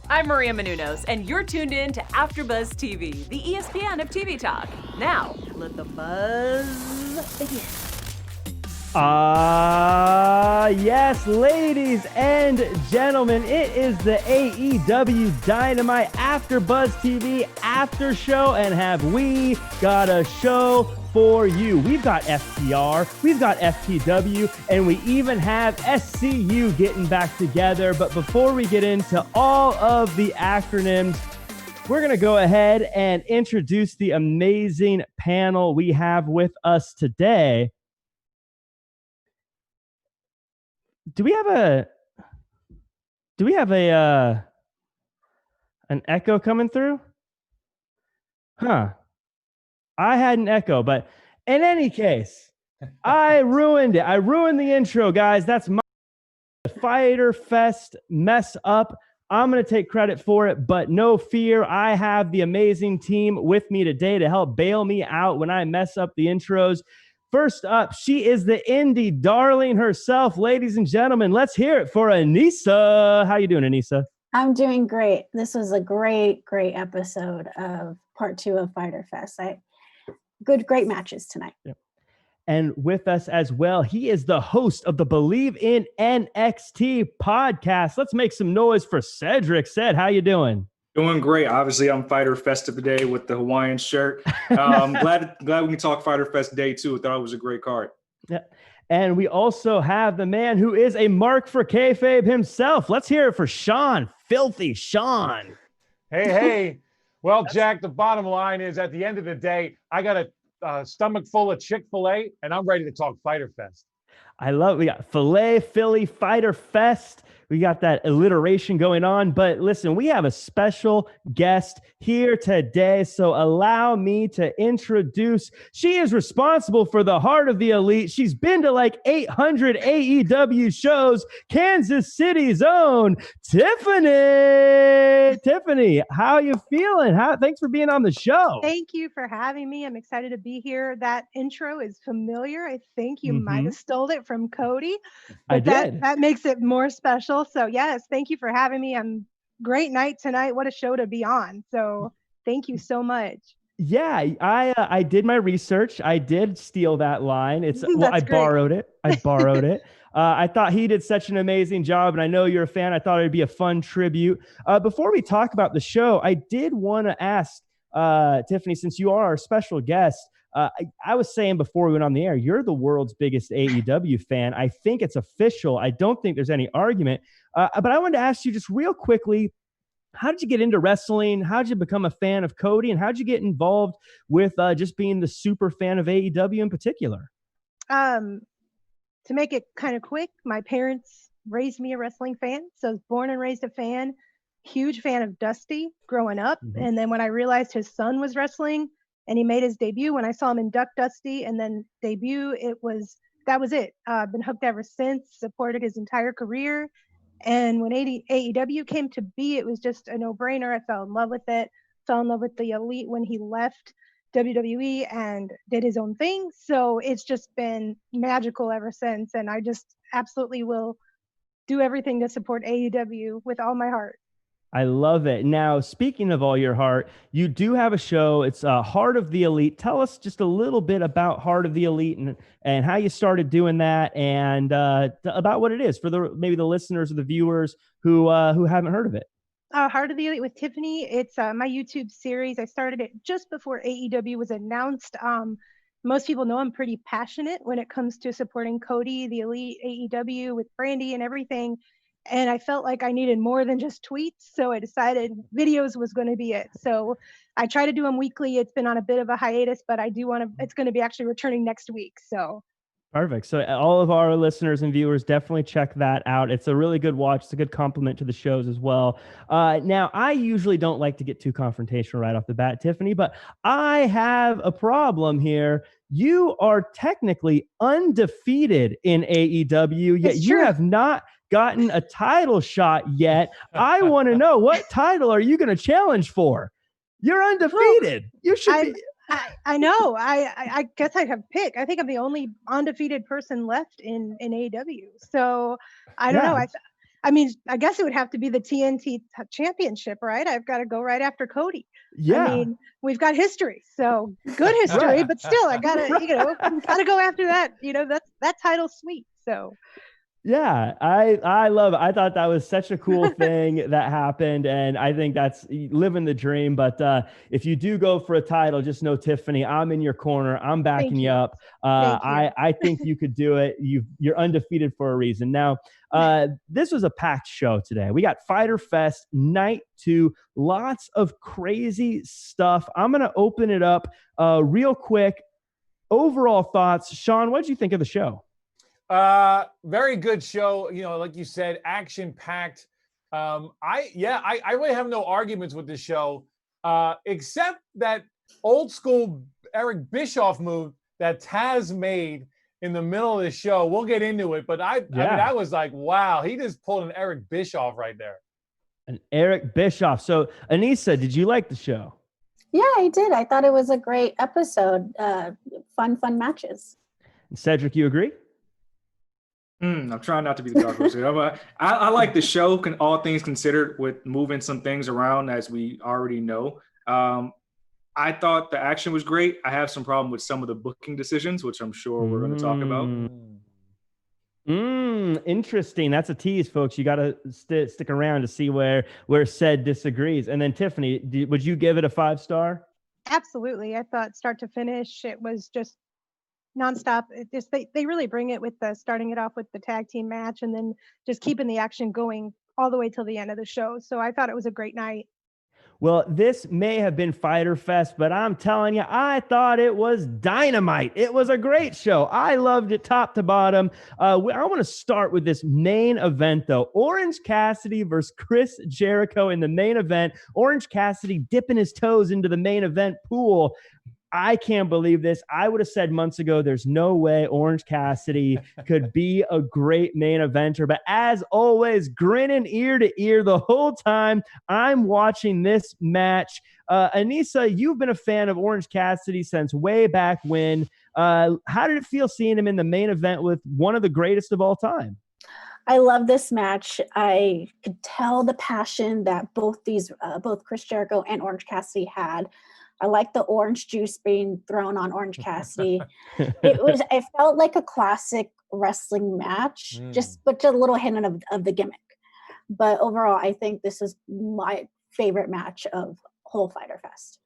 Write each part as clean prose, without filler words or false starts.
I'm Maria Menounos, and you're tuned in to AfterBuzz TV, the ESPN of TV talk. Now, let the buzz begin. Yes, ladies and gentlemen, it is the AEW Dynamite AfterBuzz TV after show, and have we got a show for you. We've got FTR, we've got FTW, and we even have SCU getting back together. But before we get into all of the acronyms, we're going to go ahead and introduce the amazing panel we have with us today. Do we have an echo coming through? Huh. I had an echo, but in any case, I ruined it. I ruined the intro, guys. That's my Fighter Fest mess up. I'm going to take credit for it, but no fear. I have the amazing team with me today to help bail me out when I mess up the intros. First up, she is the indie darling herself. Ladies and gentlemen, let's hear it for Anissa. How you doing, Anissa? I'm doing great. This was a great episode of part 2 of Fighter Fest. Great matches tonight. Yep. And with us as well, he is the host of the Believe in NXT podcast. Let's make some noise for Cedric. Ced, how you doing? Doing great. Obviously, I'm Fighter Festive today with the Hawaiian shirt. Glad we can talk Fighter Fest Day 2. I thought it was a great card. Yeah. And we also have the man who is a mark for kayfabe himself. Let's hear it for Sean. Filthy Sean. Hey. Well, Jack, the bottom line is at the end of the day, I got a stomach full of Chick-fil-A, and I'm ready to talk Fighter Fest. I love it. We got Filet Philly Fighter Fest. We got that alliteration going on. But listen, we have a special guest here today. So allow me to introduce. She is responsible for the Heart of the Elite. She's been to like 800 AEW shows. Kansas City's own Tiffany. Tiffany, how you feeling? Thanks for being on the show. Thank you for having me. I'm excited to be here. That intro is familiar. I think you might have stole it from Cody. I did. That makes it more special. So yes, thank you for having me. Great night tonight. What a show to be on. So thank you so much. Yeah, I did my research. I did steal that line. I borrowed it. I thought he did such an amazing job, and I know you're a fan. I thought it'd be a fun tribute. Before we talk about the show, I did want to ask Tiffany, since you are our special guest, I was saying before we went on the air, you're the world's biggest AEW fan. I think it's official. I don't think there's any argument. But I wanted to ask you just real quickly, how did you get into wrestling? How did you become a fan of Cody? And how did you get involved with just being the super fan of AEW in particular? To make it kind of quick, my parents raised me a wrestling fan. So I was born and raised a fan. Huge fan of Dusty growing up. Mm-hmm. And then when I realized his son was wrestling, and he made his debut, when I saw him induct Dusty and then debut, that was it. I've been hooked ever since, supported his entire career. And when AEW came to be, it was just a no-brainer. I fell in love with it, fell in love with the Elite when he left WWE and did his own thing. So it's just been magical ever since. And I just absolutely will do everything to support AEW with all my heart. I love it. Now, speaking of all your heart, you do have a show. It's Heart of the Elite. Tell us just a little bit about Heart of the Elite and how you started doing that, and about what it is for maybe the listeners or the viewers who haven't heard of it. Heart of the Elite with Tiffany. It's my YouTube series. I started it just before AEW was announced. Most people know I'm pretty passionate when it comes to supporting Cody, the Elite, AEW with Brandy and everything. And I felt like I needed more than just tweets. So I decided videos was going to be it. So I try to do them weekly. It's been on a bit of a hiatus, but it's going to be actually returning next week. So perfect. So all of our listeners and viewers, definitely check that out. It's a really good watch. It's a good compliment to the shows as well. Now, I usually don't like to get too confrontational right off the bat, Tiffany, but I have a problem here. You are technically undefeated in AEW, yet you have not gotten a title shot yet. I want to know, what title are you going to challenge for? You're undefeated. You should be. I know. I guess I have pick. I think I'm the only undefeated person left in AEW. So I don't know. I mean, I guess it would have to be the TNT championship, right? I've got to go right after Cody. Yeah. I mean, we've got history, so good history, but still, I gotta, gotta go after that. That title's sweet. So. Yeah, I love it. I thought that was such a cool thing that happened, and I think that's living the dream. But if you do go for a title, just know, Tiffany, I'm in your corner. I'm backing you up. I think you could do it. You're undefeated for a reason. Now, this was a packed show today. We got Fyter Fest Night 2, lots of crazy stuff. I'm gonna open it up real quick. Overall thoughts, Sean. What did you think of the show? Very good show. Like you said, action packed. I really have no arguments with this show, except that old school Eric Bischoff move that Taz made in the middle of the show. We'll get into it, but I mean, I was like, wow, he just pulled an Eric Bischoff right there. An Eric Bischoff. So, Anissa, did you like the show? Yeah, I did. I thought it was a great episode. Fun matches. Cedric, you agree? I'm trying not to be the dark horse. I like the show, all things considered, with moving some things around, as we already know. I thought the action was great. I have some problem with some of the booking decisions, which I'm sure we're going to talk about. Interesting. That's a tease, folks. You got to stick around to see where Ced disagrees. And then Tiffany, would you give it a 5-star? Absolutely. I thought start to finish, it was just nonstop. It just they really bring it with starting it off with the tag team match and then just keeping the action going all the way till the end of the show. So I thought it was a great night. Well, this may have been Fyter Fest, but I'm telling you, I thought it was dynamite. It was a great show. I loved it top to bottom. I want to start with this main event, though. Orange Cassidy versus Chris Jericho in the main event. Orange Cassidy dipping his toes into the main event pool. I can't believe this. I would have said months ago, there's no way Orange Cassidy could be a great main eventer. But as always, grinning ear to ear the whole time I'm watching this match. Anissa, you've been a fan of Orange Cassidy since way back when. How did it feel seeing him in the main event with one of the greatest of all time? I love this match. I could tell the passion that both Chris Jericho and Orange Cassidy had. I like the orange juice being thrown on Orange Cassidy. It felt like a classic wrestling match, but just a little hint of the gimmick. But overall, I think this is my favorite match of whole Fyter Fest.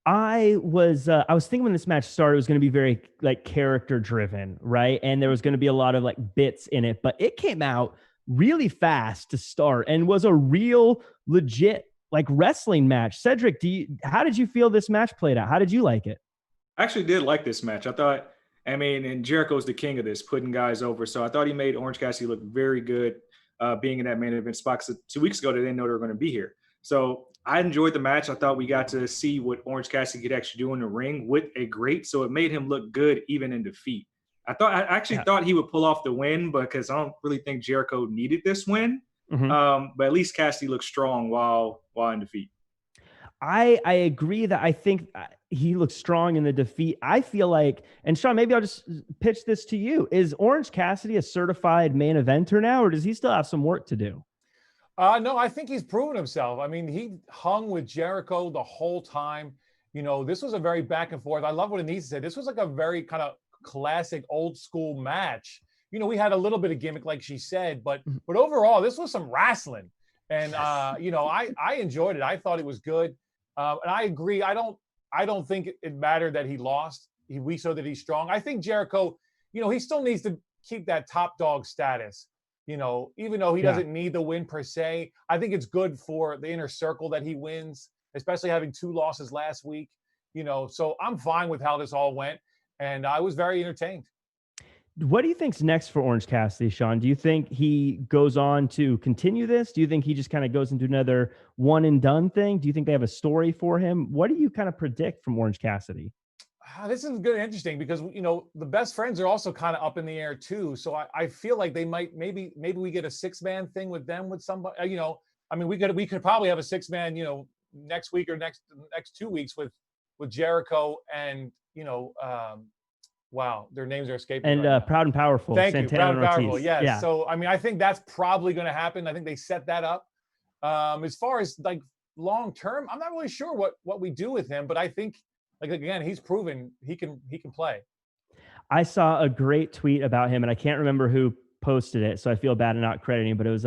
I was thinking when this match started, it was going to be very like character driven, right? And there was going to be a lot of like bits in it, but it came out really fast to start and was a real legit like wrestling match. Cedric, how did you feel this match played out? How did you like it? I actually did like this match. And Jericho's the king of this, putting guys over. So I thought he made Orange Cassidy look very good being in that main event spot. Because 2 weeks ago, they didn't know they were going to be here. So I enjoyed the match. I thought we got to see what Orange Cassidy could actually do in the ring with a great. So it made him look good even in defeat. I actually thought he would pull off the win because I don't really think Jericho needed this win. But at least Cassidy looks strong while in defeat. I agree that I think he looks strong in the defeat. I feel like, and Sean, maybe I'll just pitch this to you. Is Orange Cassidy a certified main eventer now, or does he still have some work to do? No, I think he's proven himself. I mean, he hung with Jericho the whole time. This was a very back and forth. I love what Anissa said. This was like a very kind of classic old school match. We had a little bit of gimmick, like she said, but overall, this was some wrestling. And, I enjoyed it. I thought it was good. And I agree. I don't think it mattered that he lost. We saw that he's strong. I think Jericho, he still needs to keep that top dog status, even though he doesn't need the win per se. I think it's good for the inner circle that he wins, especially having 2 losses last week, so I'm fine with how this all went. And I was very entertained. What do you think's next for Orange Cassidy, Sean? Do you think he goes on to continue this? Do you think he just kind of goes into another one and done thing? Do you think they have a story for him? What do you kind of predict from Orange Cassidy? This is good and interesting because, the best friends are also kind of up in the air too. So I feel like they might, maybe we get a 6-man thing with them with somebody, I mean, we could probably have a 6-man, next week or next 2 weeks with Jericho and, wow, their names are escaping And me right now. Proud and Powerful. Thank you, Santana Proud and and Powerful. Ortiz. Yes. Yeah. So I mean, I think that's probably going to happen. I think they set that up. As far as like long term, I'm not really sure what we do with him, but I think like again, he's proven he can play. I saw a great tweet about him, and I can't remember who posted it, so I feel bad not crediting. But it was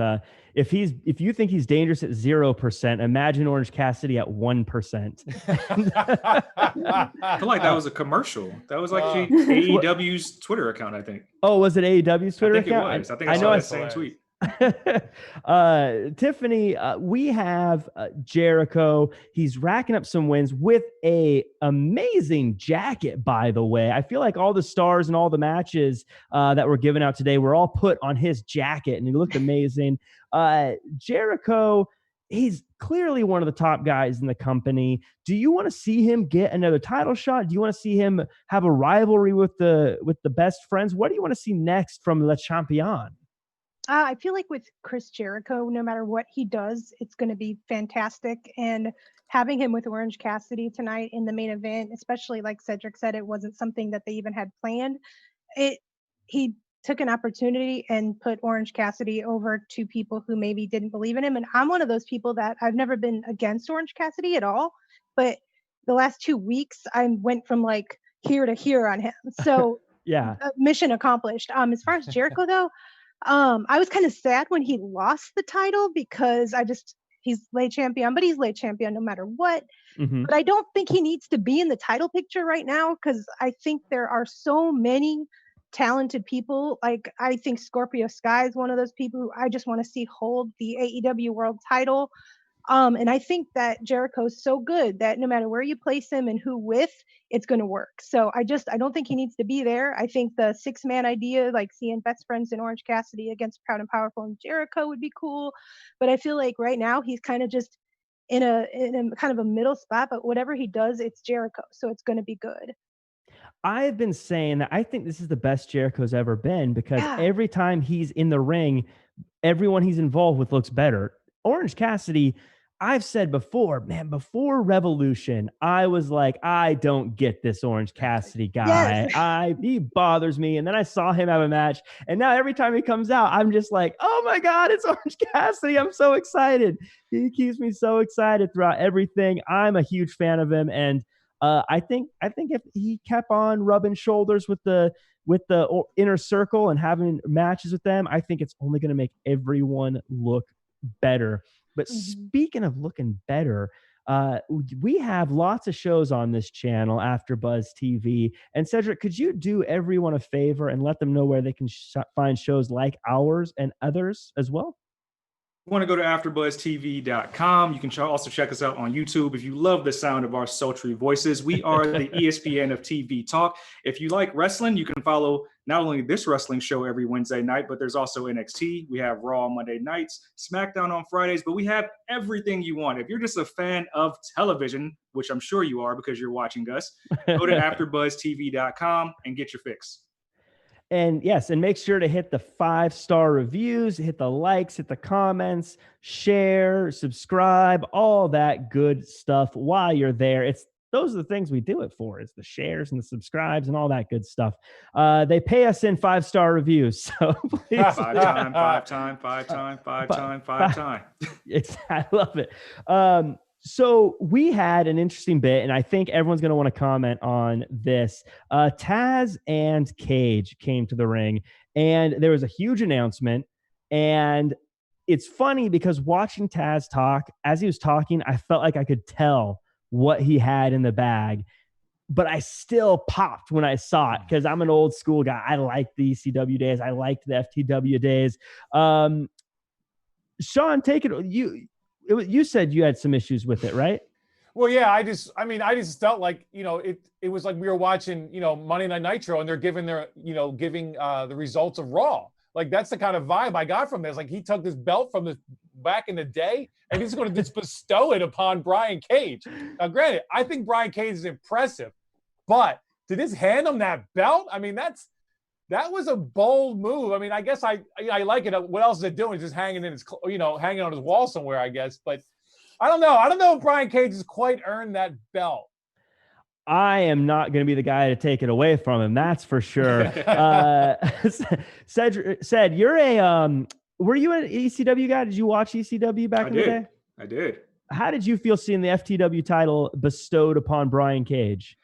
if you think he's dangerous at 0%, imagine Orange Cassidy at 1%. I feel like that was a commercial. That was like AEW's Twitter account, I think. Oh, was it AEW's Twitter account? I think I saw that same tweet. Tiffany, we have Jericho. He's racking up some wins with a amazing jacket, by the way. I feel like all the stars and all the matches that were given out today were all put on his jacket, and he looked amazing. Jericho, he's clearly one of the top guys in the company. Do you want to see him get another title shot? Do you want to see him have a rivalry with the best friends? What do you want to see next from Le Champion? I feel like with Chris Jericho, no matter what he does, it's going to be fantastic. And having him with Orange Cassidy tonight in the main event, especially like Cedric said, it wasn't something that they even had planned. He took an opportunity and put Orange Cassidy over to people who maybe didn't believe in him. And I'm one of those people that I've never been against Orange Cassidy at all. But the last 2 weeks, I went from like here to here on him. So yeah, mission accomplished. As far as Jericho though, I was kind of sad when he lost the title because he's late champion, but he's late champion no matter what. Mm-hmm. But I don't think he needs to be in the title picture right now because I think there are so many talented people. Like I think Scorpio Sky is one of those people who I just want to see hold the AEW world title. And I think that Jericho's so good that no matter where you place him and who with, it's going to work. So I don't think he needs to be there. I think the 6-man idea, like seeing best friends in Orange Cassidy against Proud and Powerful and Jericho would be cool. But I feel like right now he's kind of just in a kind of a middle spot, but whatever he does, it's Jericho. So it's going to be good. I've been saying that I think this is the best Jericho's ever been because every time he's in the ring, everyone he's involved with looks better. Orange Cassidy, I've said before, man, before Revolution, I was like, I don't get this Orange Cassidy guy. Yes. He bothers me. And then I saw him have a match. And now every time he comes out, I'm just like, oh my God, it's Orange Cassidy. I'm so excited. He keeps me so excited throughout everything. I'm a huge fan of him. And I think if he kept on rubbing shoulders with the inner circle and having matches with them, I think it's only going to make everyone look better. But speaking of looking better, we have lots of shows on this channel, AfterBuzz TV. And Cedric, could you do everyone a favor and let them know where they can find shows like ours and others as well? You want to go to AfterBuzzTV.com. You can also check us out on YouTube. If you love the sound of our sultry voices, we are the ESPN of TV talk. If you like wrestling, you can follow not only this wrestling show every Wednesday night, but there's also NXT. We have Raw on Monday nights, SmackDown on Fridays, but we have everything you want. If you're just a fan of television, which I'm sure you are because you're watching us, go to AfterBuzzTV.com and get your fix. And yes, and make sure to hit the 5-star reviews, hit the likes, hit the comments, share, subscribe, all that good stuff while you're there. Those are the things we do it for, is the shares and the subscribes and all that good stuff. They pay us in 5-star reviews. So please. Five time. I love it. So we had an interesting bit, and I think everyone's going to want to comment on this. Taz and Cage came to the ring, and there was a huge announcement. And it's funny because watching Taz talk, as he was talking, I felt like I could tell what he had in the bag. But I still popped when I saw it because I'm an old school guy. I liked the ECW days. I liked the FTW days. Sean, take it. You said you had some issues with it, right? Well, yeah, I just felt like, it was like we were watching, Monday Night Nitro and they're giving the results of Raw. Like, that's the kind of vibe I got from this. Like, he took this belt from the back in the day and he's going to just bestow it upon Brian Cage. Now, granted, I think Brian Cage is impressive, but to just hand him that belt, I mean, that was a bold move. I mean, I guess I like it. What else is it doing? It's just hanging hanging on his wall somewhere, I guess. But I don't know. I don't know if Brian Cage has quite earned that belt. I am not going to be the guy to take it away from him. That's for sure. Said you're a, were you an ECW guy? Did you watch ECW back in the day? I did. How did you feel seeing the FTW title bestowed upon Brian Cage?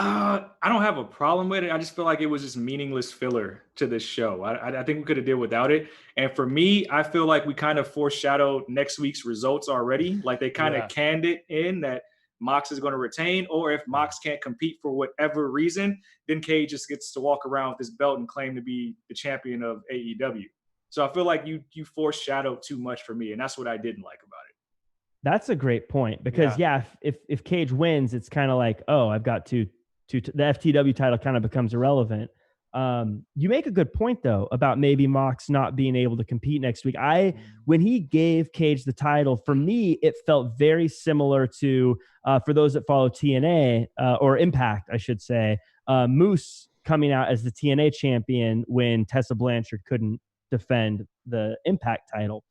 I don't have a problem with it. I just feel like it was just meaningless filler to this show. I think we could have did without it. And for me, I feel like we kind of foreshadowed next week's results already. Like they kind of canned it in that Mox is going to retain, or if Mox can't compete for whatever reason, then Cage just gets to walk around with this belt and claim to be the champion of AEW. So I feel like you foreshadowed too much for me, and that's what I didn't like about it. That's a great point because if Cage wins, it's kind of like, oh, I've got the FTW title kind of becomes irrelevant. You make a good point though about maybe Mox not being able to compete next week. When he gave Cage the title, for me, it felt very similar to, for those that follow TNA or Impact, I should say, Moose coming out as the TNA champion when Tessa Blanchard couldn't defend the Impact title.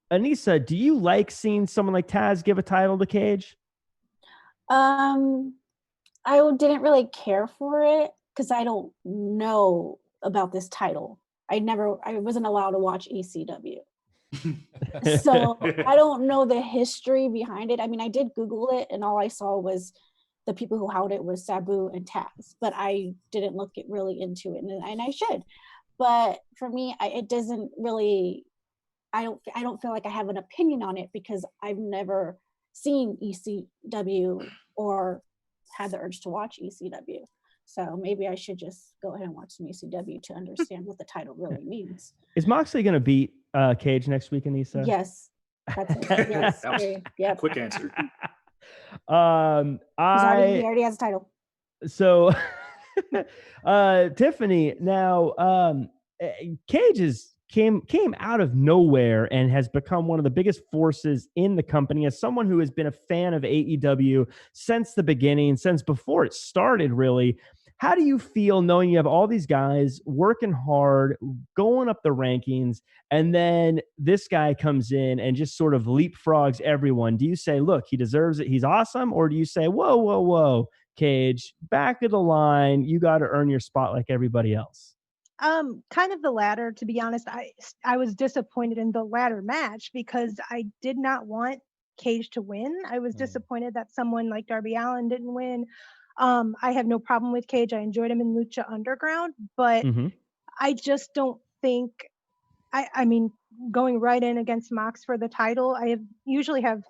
Anissa, do you like seeing someone like Taz give a title to Cage? I didn't really care for it because I don't know about this title. I wasn't allowed to watch ECW. So I don't know the history behind it. I mean, I did Google it and all I saw was the people who held it was Sabu and Taz, but I didn't look really into it and I should. But for me, it doesn't really, I don't feel like I have an opinion on it because I've never seen ECW or had the urge to watch ECW. So maybe I should just go ahead and watch some ECW to understand what the title really means. Is Moxley going to beat Cage next week, Anissa? Yes. That's it. Yes. That was a quick answer. He already has a title. So, Tiffany, now Cage came out of nowhere and has become one of the biggest forces in the company. As someone who has been a fan of AEW since the beginning, since before it started, really, how do you feel knowing you have all these guys working hard, going up the rankings, and then this guy comes in and just sort of leapfrogs everyone? Do you say, look, he deserves it, he's awesome? Or do you say, whoa, Cage, back of the line, you got to earn your spot like everybody else? Kind of the latter, to be honest. I was disappointed in the latter match because I did not want Cage to win. I was disappointed that someone like Darby Allin didn't win. I have no problem with Cage. I enjoyed him in Lucha Underground, but I just don't think, I mean, going right in against Mox for the title, I usually have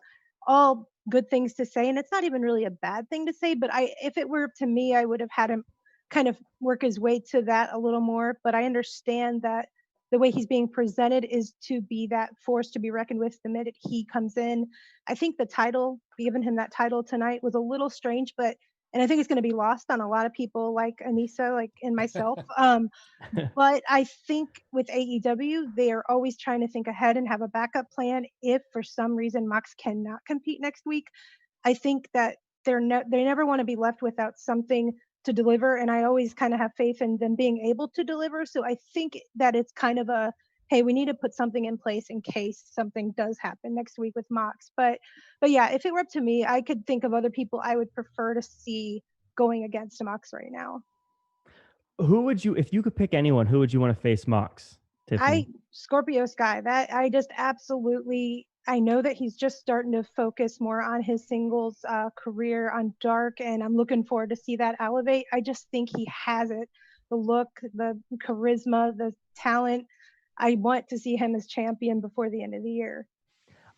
all good things to say, and it's not even really a bad thing to say, but if it were up to me, I would have had him kind of work his way to that a little more. But I understand that the way he's being presented is to be that force to be reckoned with the minute he comes in. I think the title, giving him that title tonight was a little strange, and I think it's going to be lost on a lot of people like Anissa, and myself. But I think with AEW, they are always trying to think ahead and have a backup plan if for some reason Mox cannot compete next week. I think that they never want to be left without something to deliver, and I always kind of have faith in them being able to deliver. So I think that it's kind of a, hey, we need to put something in place in case something does happen next week with Mox. But yeah, if it were up to me, I could think of other people I would prefer to see going against Mox right now. Who would you, if you could pick anyone, who would you want to face Mox, Tiffany? Scorpio Sky, that I just absolutely, I know that he's just starting to focus more on his singles career on Dark, and I'm looking forward to see that elevate. I just think he has it. The look, the charisma, the talent. I want to see him as champion before the end of the year.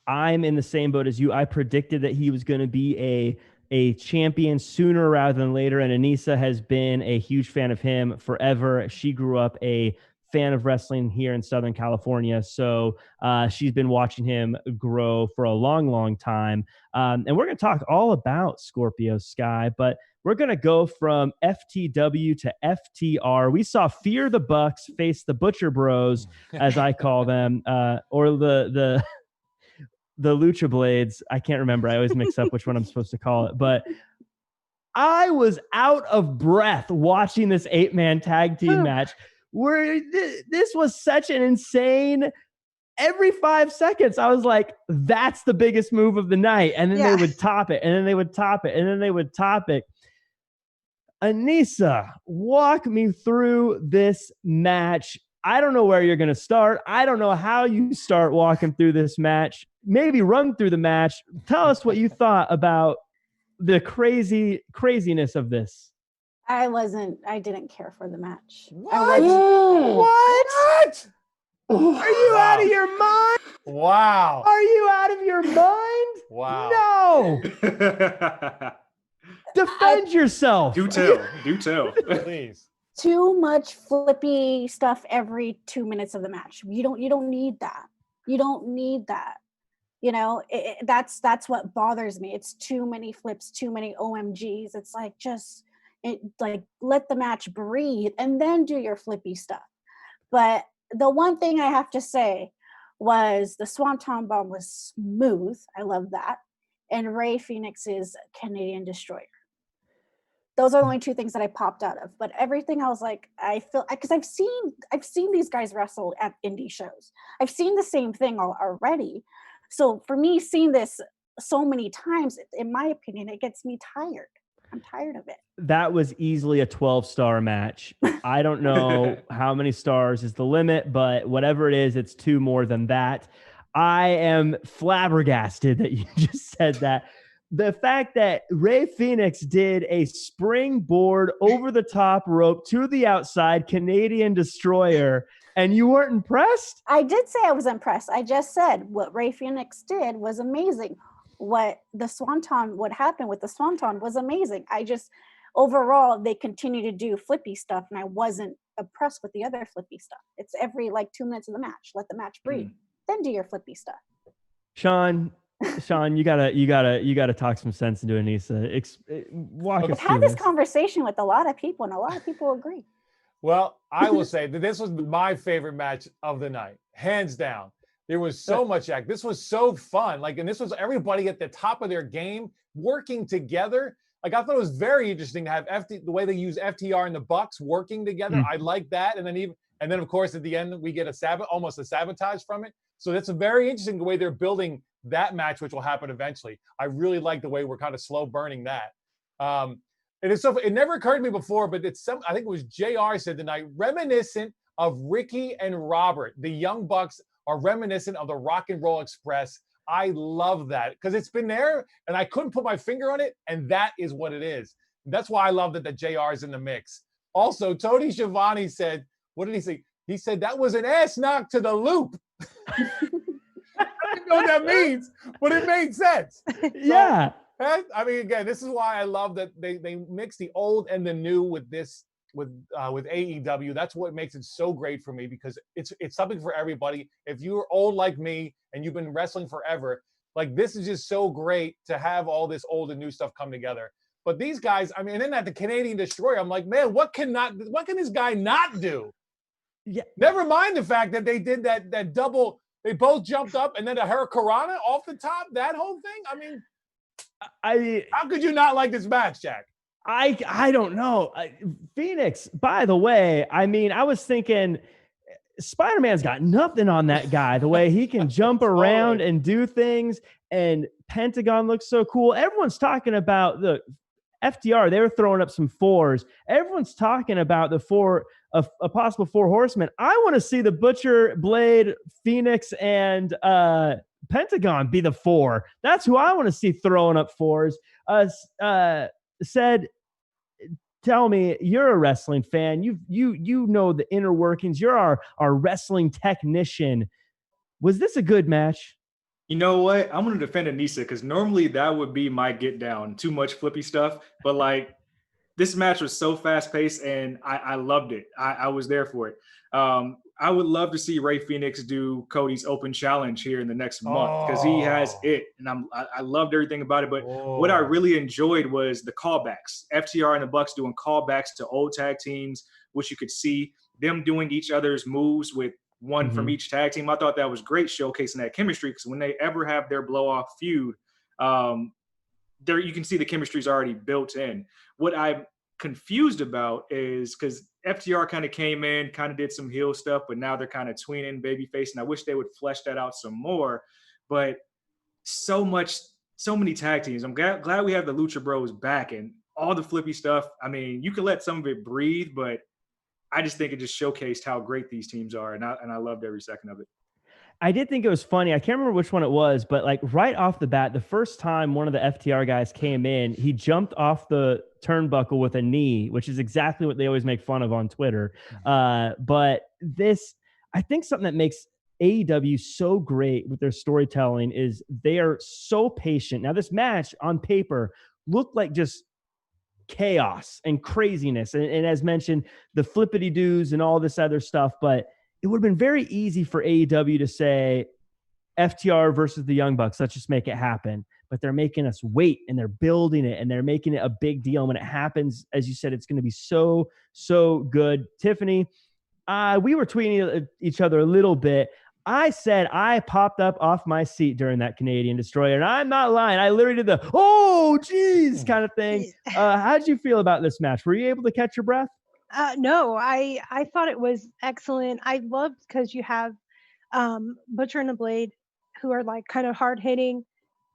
I'm in the same boat as you. I predicted that he was going to be a champion sooner rather than later, and Anissa has been a huge fan of him forever. She grew up a fan of wrestling here in Southern California, so she's been watching him grow for a long time. And we're going to talk all about Scorpio Sky, but we're going to go from FTW to FTR. We saw Fear the Bucks face the Butcher Bros, as I call them, or the Lucha Blades. I can't remember. I always mix up which one I'm supposed to call it, but I was out of breath watching this 8-man tag team match. Where this was such an insane every 5 seconds, I was like, that's the biggest move of the night. And then they would top it, and then they would top it, and then they would top it. Anissa, walk me through this match. I don't know where you're going to start. I don't know how you start walking through this match. Maybe run through the match. Tell us what you thought about the craziness of this. I didn't care for the match. What? What? Are you out of your mind? Wow. Are you out of your mind? Wow. No. Defend yourself. Do tell. Please. Too much flippy stuff every 2 minutes of the match. You don't need that. You don't need that. You know, that's what bothers me. It's too many flips, too many OMGs. It's like, let the match breathe and then do your flippy stuff. But the one thing I have to say was the Swanton Bomb was smooth. I love that. And Ray Phoenix's Canadian Destroyer. Those are the only two things that I popped out of. But everything else, like, I feel, because I've seen these guys wrestle at indie shows. I've seen the same thing already. So for me, seeing this so many times, in my opinion, it gets me tired. I'm tired of it. That was easily a 12-star match. I don't know how many stars is the limit, but whatever it is, it's 2 more than that. I am flabbergasted that you just said that. The fact that Ray Phoenix did a springboard over the top rope to the outside Canadian Destroyer, and you weren't impressed? I did say I was impressed. I just said what Ray Phoenix did was amazing. What happened with the Swanton was amazing. Overall, they continue to do flippy stuff, and I wasn't impressed with the other flippy stuff. It's every 2 minutes of the match. Let the match breathe. Then do your flippy stuff. Sean, you gotta talk some sense into Anissa. Walk us through. I've had this conversation with a lot of people, and a lot of people agree. Well, I will say that this was my favorite match of the night, hands down. There was so much act. This was so fun. And this was everybody at the top of their game working together. I thought it was very interesting to have the way they use FTR and the Bucks working together. I like that. And then of course at the end we get almost a sabotage from it. So that's a very interesting the way they're building that match, which will happen eventually. I really like the way we're kind of slow burning that. It never occurred to me before, but I think it was JR said tonight, reminiscent of Ricky and Robert. The Young Bucks are reminiscent of the Rock and Roll Express. I love that because it's been there and I couldn't put my finger on it, and that is what it is. That's why I love that the JR is in the mix. Also, Tony Schiavone said, what did he say? He said that was an ass knock to the loop. I don't know what that means, but it made sense. Yeah. I mean, again, this is why I love that they mix the old and the new with this with AEW. That's what makes it so great for me because it's something for everybody. If you're old like me and you've been wrestling forever, this is just so great to have all this old and new stuff come together. But these guys, I mean, and then at the Canadian Destroyer, I'm like, man, what can this guy not do? Yeah. Never mind the fact that they did that double. They both jumped up and then a Hurricanrana off the top. That whole thing. I mean, how could you not like this match, Jack? I don't know. Phoenix, by the way, I mean, I was thinking Spider-Man's got nothing on that guy. The way he can jump around and do things, and Pentagon looks so cool. Everyone's talking about the FTR. They were throwing up some 4s. Everyone's talking about a possible 4 horsemen. I want to see the Butcher, Blade, Phoenix, and Pentagon be the 4. That's who I want to see throwing up 4s. Said, tell me, you're a wrestling fan. You know the inner workings. You're our wrestling technician. Was this a good match? You know what? I'm going to defend Anissa because normally that would be my get down. Too much flippy stuff. But this match was so fast paced and I loved it. I was there for it. I would love to see Ray Phoenix do Cody's open challenge here in the next month because he has it. And I loved everything about it. But what I really enjoyed was the callbacks. FTR and the Bucks doing callbacks to old tag teams, which you could see them doing each other's moves with one from each tag team. I thought that was great, showcasing that chemistry because when they ever have their blow-off feud, there you can see the chemistry is already built in. What I'm confused about is because FTR kind of came in, kind of did some heel stuff, but now they're kind of tweening babyface, and I wish they would flesh that out some more. But so many tag teams. I'm glad we have the Lucha Bros back and all the flippy stuff. I mean, you can let some of it breathe, but I just think it just showcased how great these teams are, and I loved every second of it. I did think it was funny. I can't remember which one it was, but like right off the bat, the first time one of the FTR guys came in, he jumped off the turnbuckle with a knee, which is exactly what they always make fun of on Twitter. But this, I think something that makes AEW so great with their storytelling is they are so patient. Now, this match on paper looked like just chaos and craziness. And as mentioned, the flippity doos and all this other stuff, but it would have been very easy for AEW to say FTR versus the Young Bucks. Let's just make it happen. But they're making us wait, and they're building it, and they're making it a big deal. And when it happens, as you said, it's going to be so, so good. Tiffany, we were tweeting each other a little bit. I said I popped up off my seat during that Canadian Destroyer, and I'm not lying. I literally did the, oh, geez, kind of thing. How'd you feel about this match? Were you able to catch your breath? No, I thought it was excellent. I loved because you have Butcher and the Blade, who are like kind of hard hitting,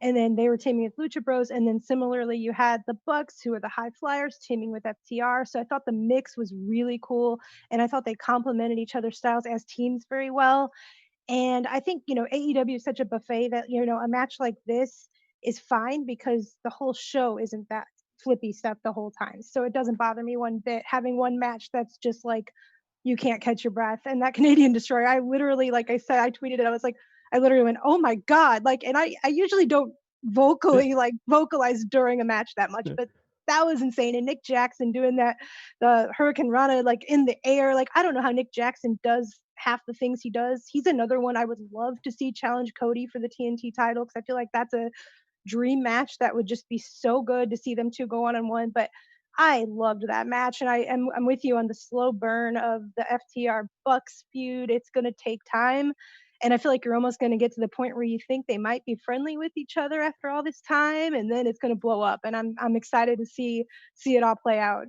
and then they were teaming with Lucha Bros, and then similarly you had the Bucks, who are the high flyers, teaming with FTR. So I thought the mix was really cool, and I thought they complemented each other's styles as teams very well. And I think, AEW is such a buffet that, a match like this is fine because the whole show isn't that flippy stuff the whole time. So it doesn't bother me one bit having one match that's just like, you can't catch your breath. And that Canadian Destroyer, I literally, like I said, I tweeted it. I was like, I literally went, oh my God. Like, and I usually don't vocalize during a match that much, but that was insane. And Nick Jackson doing that, the Hurricane Rana, like in the air. Like, I don't know how Nick Jackson does half the things he does. He's another one I would love to see challenge Cody for the TNT title, because I feel like that's a dream match that would just be so good to see them two go on one. But I loved that match, and I'm with you on the slow burn of the FTR Bucks feud. It's going to take time, and I feel like you're almost going to get to the point where you think they might be friendly with each other after all this time, and then it's going to blow up. And I'm excited to see it all play out.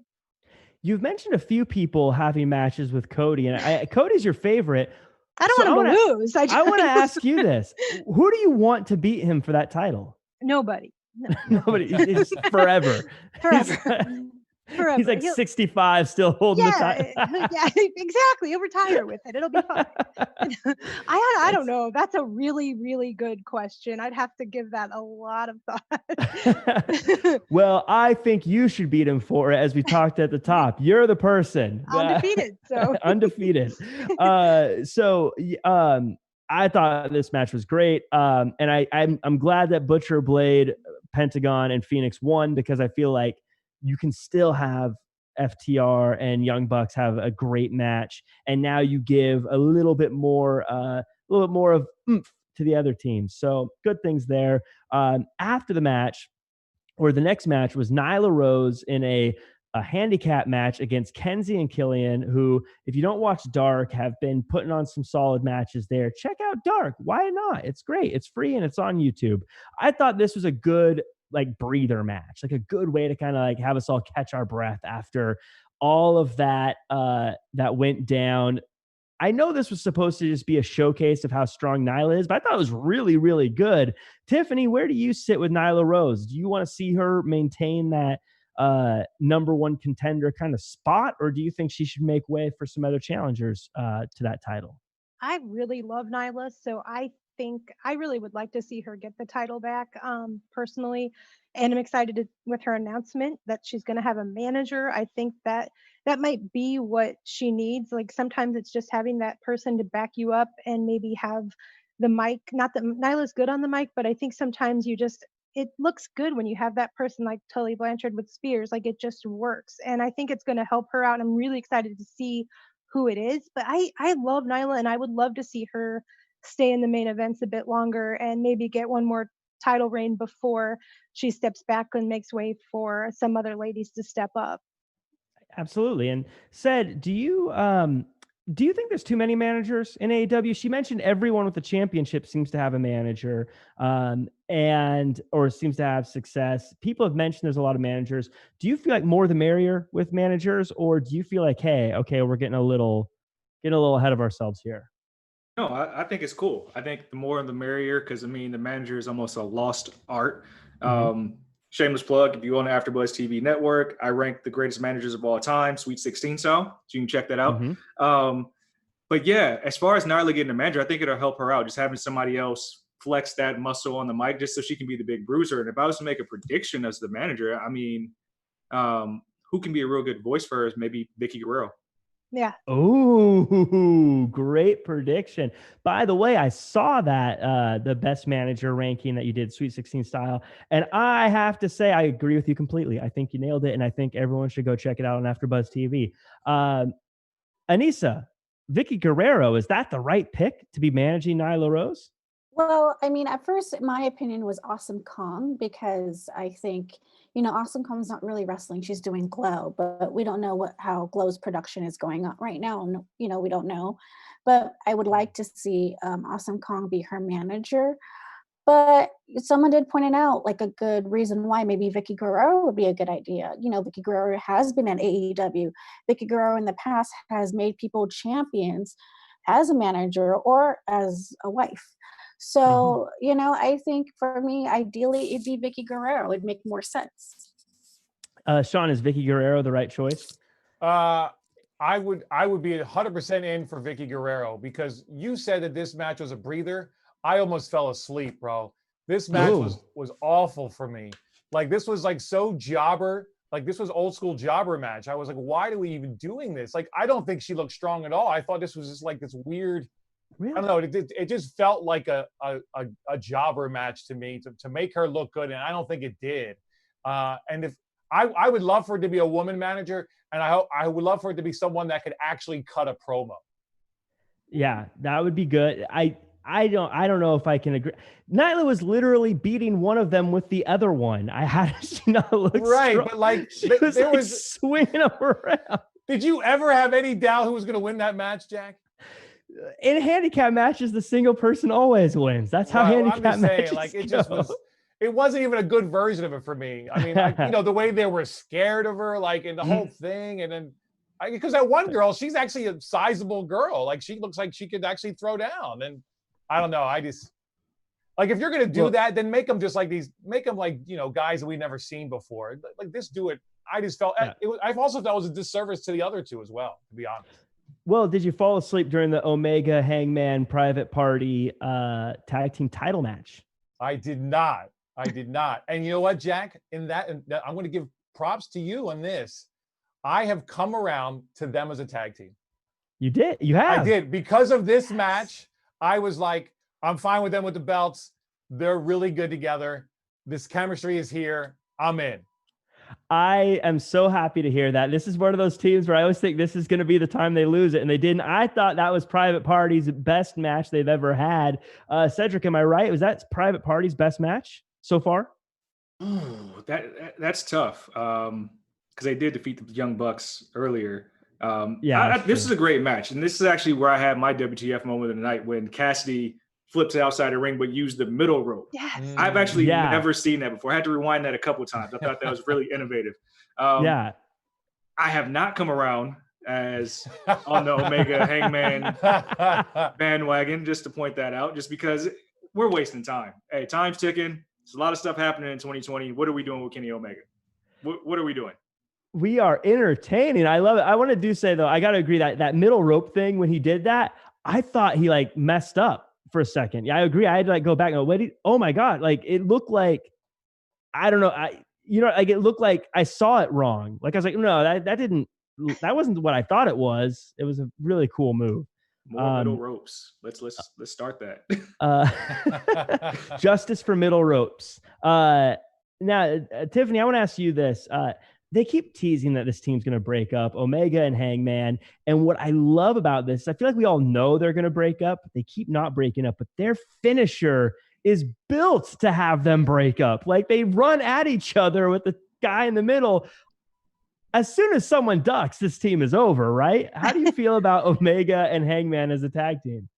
You've mentioned a few people having matches with Cody, and Cody's your favorite. I don't want him to lose. I want to ask you this: who do you want to beat him for that title? Nobody. No. Nobody. It's forever. Forever. He's like 65, still holding the title. Yeah, exactly. He'll retire with it. It'll be fine. I don't know. That's a really, really good question. I'd have to give that a lot of thought. Well, I think you should beat him for it, as we talked at the top. You're the person. Undefeated. So undefeated. I thought this match was great. And I'm glad that Butcher, Blade, Pentagon, and Phoenix won, because I feel like you can still have FTR and Young Bucks have a great match, and now you give a little bit more of oomph to the other teams. So good things there. After the match, or the next match, was Nyla Rose in a handicap match against Kenzie and Killian, who, if you don't watch Dark, have been putting on some solid matches there. Check out Dark. Why not? It's great. It's free and it's on YouTube. I thought this was a good breather match, like a good way to kind of have us all catch our breath after all of that that went down. I know this was supposed to just be a showcase of how strong Nyla is, but I thought it was really, really good. Tiffany, where do you sit with Nyla Rose? Do you want to see her maintain that number one contender kind of spot, or do you think she should make way for some other challengers to that title? I really love Nyla, so I think I really would like to see her get the title back, personally, and I'm excited with her announcement that she's going to have a manager. I think that might be what she needs. Like, sometimes it's just having that person to back you up and maybe have the mic. Not that Nyla's good on the mic, but I think sometimes it looks good when you have that person like Tully Blanchard with Spears. Like, it just works, and I think it's going to help her out. I'm really excited to see who it is, but I love Nyla, and I would love to see her stay in the main events a bit longer and maybe get one more title reign before she steps back and makes way for some other ladies to step up. Absolutely. And said, do you think there's too many managers in AEW? She mentioned everyone with the championship seems to have a manager. or seems to have success. People have mentioned there's a lot of managers. Do you feel like more the merrier with managers, or do you feel like, hey, okay, we're getting a little ahead of ourselves here? No, I think it's cool. I think the more the merrier, because I mean, the manager is almost a lost art. Shameless plug: if you own the AfterBuzz TV network, I rank the greatest managers of all time, Sweet 16 style. So you can check that out. But yeah, as far as Nyla getting a manager, I think it'll help her out. Just having somebody else flex that muscle on the mic, just so she can be the big bruiser. And if I was to make a prediction as the manager, I mean, who can be a real good voice for her is maybe Vicky Guerrero. Yeah. Oh, great prediction. By the way, I saw that the best manager ranking that you did, Sweet 16 style. And I have to say, I agree with you completely. I think you nailed it. And I think everyone should go check it out on AfterBuzz TV. Anissa, Vicky Guerrero, is that the right pick to be managing Nyla Rose? Well, I mean, at first, my opinion was Awesome Kong, because I think, Awesome Kong's not really wrestling. She's doing Glow, but we don't know how Glow's production is going on right now. We don't know. But I would like to see Awesome Kong be her manager. But someone did point it out, like a good reason why maybe Vicky Guerrero would be a good idea. Vicky Guerrero has been at AEW. Vicky Guerrero in the past has made people champions as a manager or as a wife. So, I think for me, ideally, it'd be Vicky Guerrero. It'd make more sense. Sean, is Vicky Guerrero the right choice? I would be 100% in for Vicky Guerrero, because you said that this match was a breather. I almost fell asleep, bro. This match was awful for me. Like, this was like so jobber. Like, this was old school jobber match. I was like, why are we even doing this? Like, I don't think she looked strong at all. I thought this was just like this weird. Really? I don't know. It just felt like a jobber match to me to make her look good, and I don't think it did. And if I would love for it to be a woman manager, and I would love for it to be someone that could actually cut a promo. Yeah, that would be good. I don't know if I can agree. Nyla was literally beating one of them with the other one. I had she not look right, strong. But like there was swinging them around. Did you ever have any doubt who was going to win that match, Jack? In handicap matches, the single person always wins. That's how handicap matches like it just was. It wasn't even a good version of it for me. I mean, the way they were scared of her, like in the whole thing, and then because that one girl, she's actually a sizable girl. Like, she looks like she could actually throw down. And I don't know. I just like, if you're gonna do that, then make them just like these. Make them like guys that we've never seen before. Like this, do it. I just felt I've also felt it was a disservice to the other two as well, to be honest. Well, did you fall asleep during the Omega Hangman Private Party tag team title match? I did not. And you know what, Jack? In that, I'm going to give props to you on this. I have come around to them as a tag team. You did? You have? I did. Because of this match, I was like, I'm fine with them with the belts. They're really good together. This chemistry is here. I'm in. I am so happy to hear that. This is one of those teams where I always think this is going to be the time they lose it, and they didn't. I thought that was Private Party's best match they've ever had. Cedric, am I right? Was that Private Party's best match so far? Oh, that's tough. Because they did defeat the Young Bucks earlier. This is a great match, and this is actually where I had my WTF moment of the night, when Cassidy flips outside the ring but used the middle rope. Yes. I've actually never seen that before. I had to rewind that a couple of times. I thought that was really innovative. I have not come around as on the Omega Hangman bandwagon, just to point that out, just because we're wasting time. Hey, time's ticking. There's a lot of stuff happening in 2020. What are we doing with Kenny Omega? What are we doing? We are entertaining. I love it. I want to say, though, I got to agree that middle rope thing, when he did that, I thought he like messed up for a second. Yeah, I agree. I had to like go back and go, oh my God. Like, it looked like, I don't know. Like it looked like I saw it wrong. Like, I was like, no, that wasn't what I thought it was. It was a really cool move. More middle ropes. Let's start that. Justice for middle ropes. Now, Tiffany, I want to ask you this. They keep teasing that this team's going to break up, Omega and Hangman. And what I love about this, I feel like we all know they're going to break up, but they keep not breaking up. But their finisher is built to have them break up. Like, they run at each other with the guy in the middle. As soon as someone ducks, this team is over, right? How do you feel about Omega and Hangman as a tag team?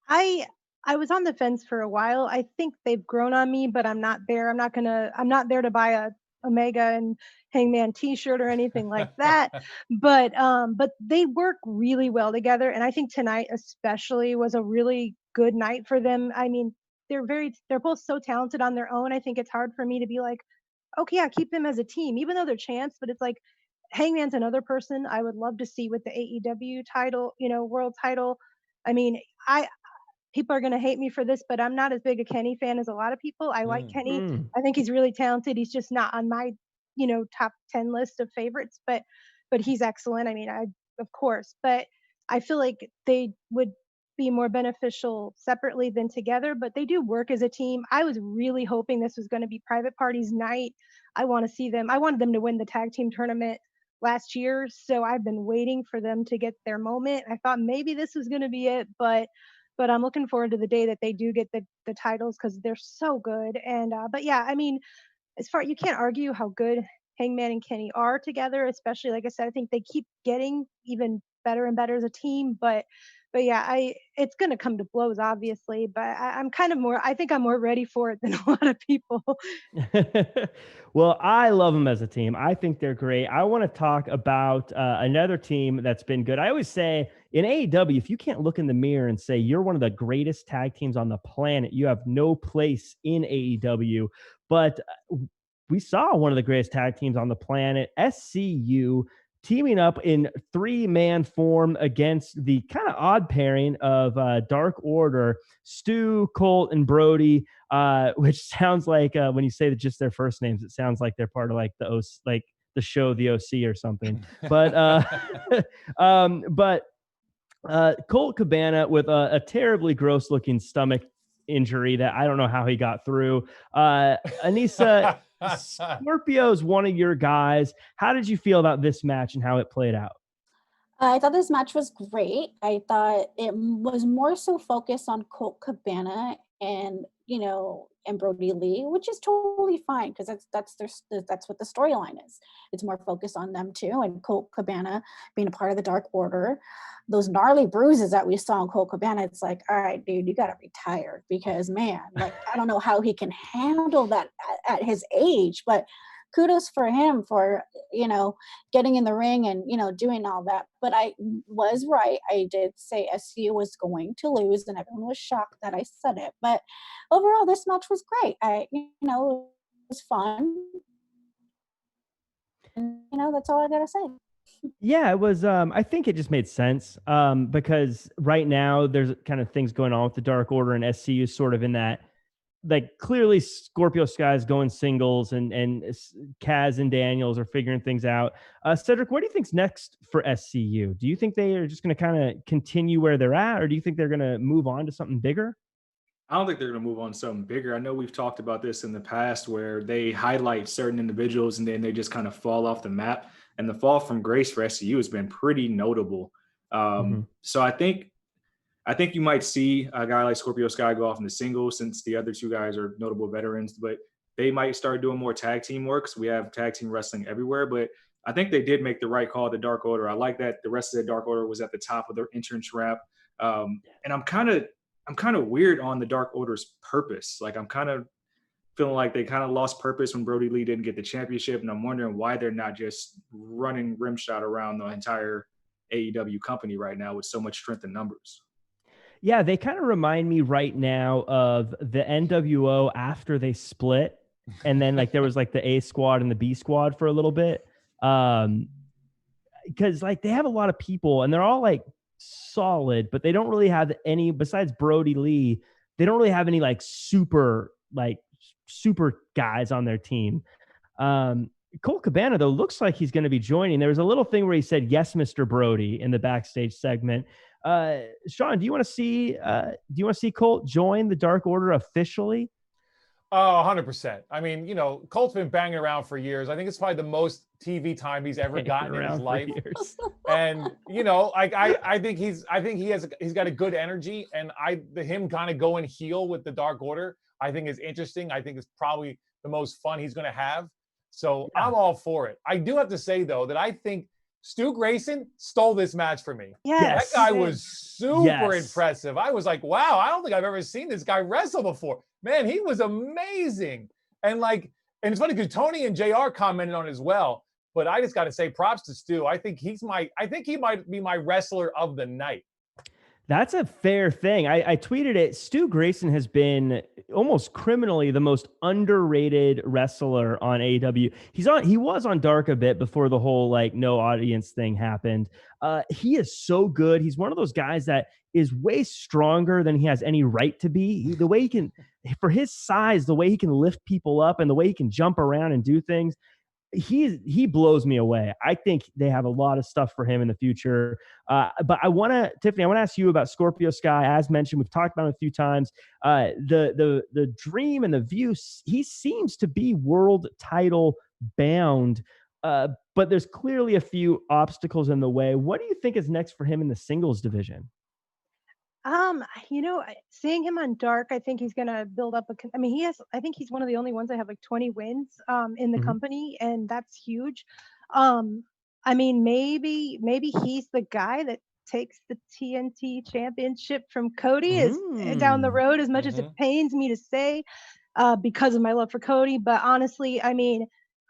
I I was on the fence for a while. I think they've grown on me, but I'm not there. I'm not there to buy a Omega and Hangman t-shirt or anything like that. But they work really well together. And I think tonight especially was a really good night for them. I mean, they're both so talented on their own. I think it's hard for me to be like, okay, yeah, keep them as a team, even though they're champs, but it's like Hangman's another person I would love to see with the AEW title, world title. I mean, I people are going to hate me for this, but I'm not as big a Kenny fan as a lot of people. I like Kenny. I think he's really talented. He's just not on my, top 10 list of favorites, but he's excellent. I mean, of course, but I feel like they would be more beneficial separately than together, but they do work as a team. I was really hoping this was going to be Private Party's night. I wanted them to win the tag team tournament last year, so I've been waiting for them to get their moment. I thought maybe this was going to be it, but I'm looking forward to the day that they do get the titles because they're so good. And but yeah, I mean, you can't argue how good Hangman and Kenny are together, especially like I said, I think they keep getting even better and better as a team. But yeah, it's gonna come to blows, obviously. But I'm kind of I think I'm more ready for it than a lot of people. Well, I love them as a team. I think they're great. I want to talk about another team that's been good. I always say in AEW, if you can't look in the mirror and say you're one of the greatest tag teams on the planet, you have no place in AEW. But we saw one of the greatest tag teams on the planet, SCU, teaming up in 3-man form against the kind of odd pairing of Dark Order, Stu, Colt, and Brody, which sounds like when you say just their first names, it sounds like they're part of like the OC, like the show The OC or something. But Colt Cabana with a terribly gross looking stomach injury that I don't know how he got through. Anissa, Scorpio's one of your guys. How did you feel about this match and how it played out? I thought this match was great. I thought it was more so focused on Colt Cabana and and Brody Lee, which is totally fine because that's what the storyline is. It's more focused on them too, and Colt Cabana being a part of the Dark Order. Those gnarly bruises that we saw in Colt Cabana, it's like, all right, dude, you gotta retire because man, like I don't know how he can handle that at his age, but kudos for him for getting in the ring and doing all that. But I was right. I did say SCU was going to lose and everyone was shocked that I said it, but overall this match was great. It was fun, and that's all I gotta say. Yeah, it was. I think it just made sense because right now there's kind of things going on with the Dark Order and SCU, sort of in that, like clearly Scorpio Sky's going singles and Kaz and Daniels are figuring things out. Cedric, what do you think's next for SCU? Do you think they are just going to kind of continue where they're at, or do you think they're going to move on to something bigger? I don't think they're going to move on to something bigger. I know we've talked about this in the past where they highlight certain individuals and then they just kind of fall off the map. And the fall from grace for SCU has been pretty notable. So I think you might see a guy like Scorpio Sky go off in the singles since the other two guys are notable veterans, but they might start doing more tag team work. So we have tag team wrestling everywhere, but I think they did make the right call, the Dark Order. I like that the rest of the Dark Order was at the top of their entrance ramp. And I'm kind of weird on the Dark Order's purpose. Like I'm kind of feeling like they kind of lost purpose when Brody Lee didn't get the championship. And I'm wondering why they're not just running rimshot around the entire AEW company right now with so much strength in numbers. Yeah, they kind of remind me right now of the NWO after they split. And then like there was like the A squad and the B squad for a little bit. Because like they have a lot of people and they're all like solid, but they don't really have any, besides Brody Lee, they don't really have any like super guys on their team. Colt Cabana, though, looks like he's going to be joining. There was a little thing where he said, "Yes, Mr. Brody," in the backstage segment. Sean, do you want to see Colt join the Dark Order officially? Oh, 100%. I mean, Colt's been banging around for years. I think it's probably the most TV time he's ever gotten in his life. And, I think he's got a good energy, and him kind of going heel with the Dark Order, I think is interesting. I think it's probably the most fun he's going to have. So yeah. I'm all for it. I do have to say though, that I think Stu Grayson stole this match for me. Yes. That guy was super Yes. impressive. I was like, wow, I don't think I've ever seen this guy wrestle before. Man, he was amazing. And it's funny because Tony and JR commented on it as well. But I just got to say props to Stu. I think he might be my wrestler of the night. That's a fair thing. I tweeted it. Stu Grayson has been almost criminally the most underrated wrestler on AEW. He was on Dark a bit before the whole like no audience thing happened. He is so good. He's one of those guys that is way stronger than he has any right to be. The way he can, for his size, the way he can lift people up and the way he can jump around and do things. He blows me away. I think they have a lot of stuff for him in the future. But Tiffany, I want to ask you about Scorpio Sky. As mentioned, we've talked about him a few times. The dream and the view, he seems to be world title bound. But there's clearly a few obstacles in the way. What do you think is next for him in the singles division? Seeing him on Dark, I think he's gonna build up I think he's one of the only ones that have like 20 wins in the company, and that's huge. Maybe he's the guy that takes the TNT championship from Cody is down the road, as much as it pains me to say, because of my love for Cody. But honestly,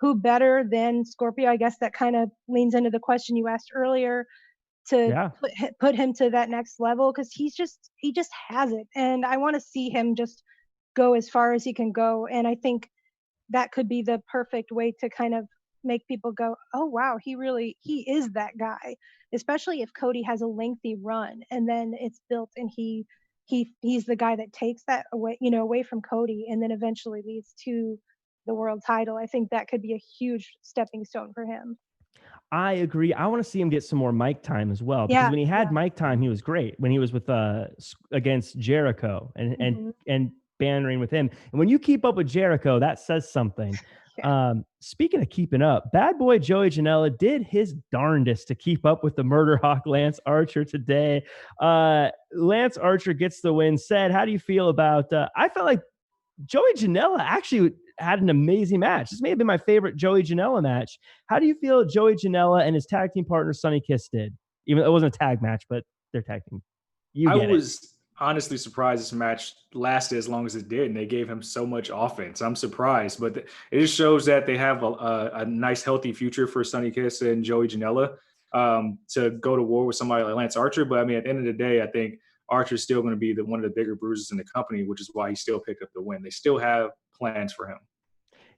who better than Scorpio? I guess that kind of leans into the question you asked earlier, to put him to that next level, because he just has it, and I want to see him just go as far as he can go. And I think that could be the perfect way to kind of make people go, oh wow, he is that guy, especially if Cody has a lengthy run and then it's built and he's the guy that takes that away from Cody and then eventually leads to the world title. I think that could be a huge stepping stone for him. I agree. I want to see him get some more mic time as well, because when he had mic time, he was great. When he was with against Jericho and bantering with him, and when you keep up with Jericho, that says something. Speaking of keeping up, bad boy Joey Janela did his darndest to keep up with the murder hawk Lance Archer today. Lance Archer gets the win. Said, how do you feel about? I felt like Joey Janela actually had an amazing match. This may have been my favorite Joey Janela match. How do you feel Joey Janela and his tag team partner Sonny Kiss did? Even though it wasn't a tag match, but they're tag team. I was honestly surprised this match lasted as long as it did, and they gave him so much offense. I'm surprised, but it just shows that they have a nice, healthy future for Sonny Kiss and Joey Janela to go to war with somebody like Lance Archer. But at the end of the day, I think Archer's still going to be one of the bigger bruisers in the company, which is why he still picked up the win. They still have plans for him.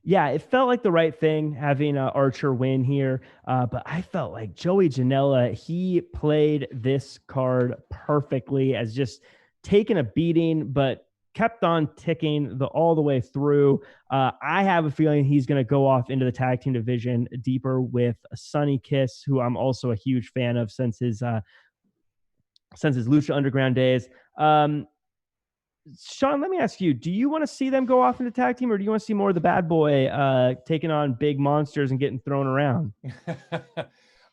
Yeah, it felt like the right thing having Archer win here, but I felt like Joey Janela, he played this card perfectly, as just taking a beating, but kept on ticking all the way through. I have a feeling he's going to go off into the tag team division deeper with Sonny Kiss, who I'm also a huge fan of since his Lucha Underground days. Sean, let me ask you, do you want to see them go off into tag team, or do you want to see more of the bad boy taking on big monsters and getting thrown around?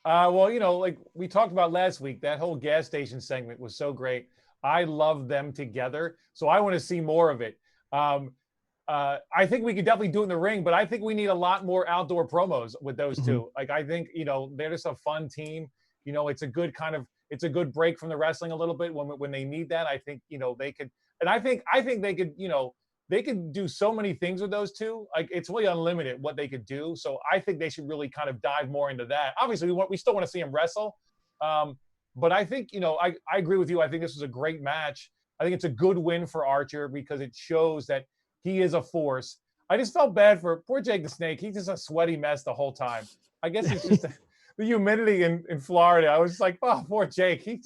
Well, like we talked about last week, that whole gas station segment was so great. I love them together, so I want to see more of it. I think we could definitely do it in the ring, but I think we need a lot more outdoor promos with those two. Like, I think, they're just a fun team. It's a good break from the wrestling a little bit when they need that. I think, they could. And I think they could, they could do so many things with those two. Like, it's really unlimited what they could do. So I think they should really kind of dive more into that. Obviously, we still want to see them wrestle. But I think, I agree with you. I think this was a great match. I think it's a good win for Archer because it shows that he is a force. I just felt bad for poor Jake the Snake. He's just a sweaty mess the whole time. I guess it's just the humidity in Florida. I was just like, oh, poor Jake. He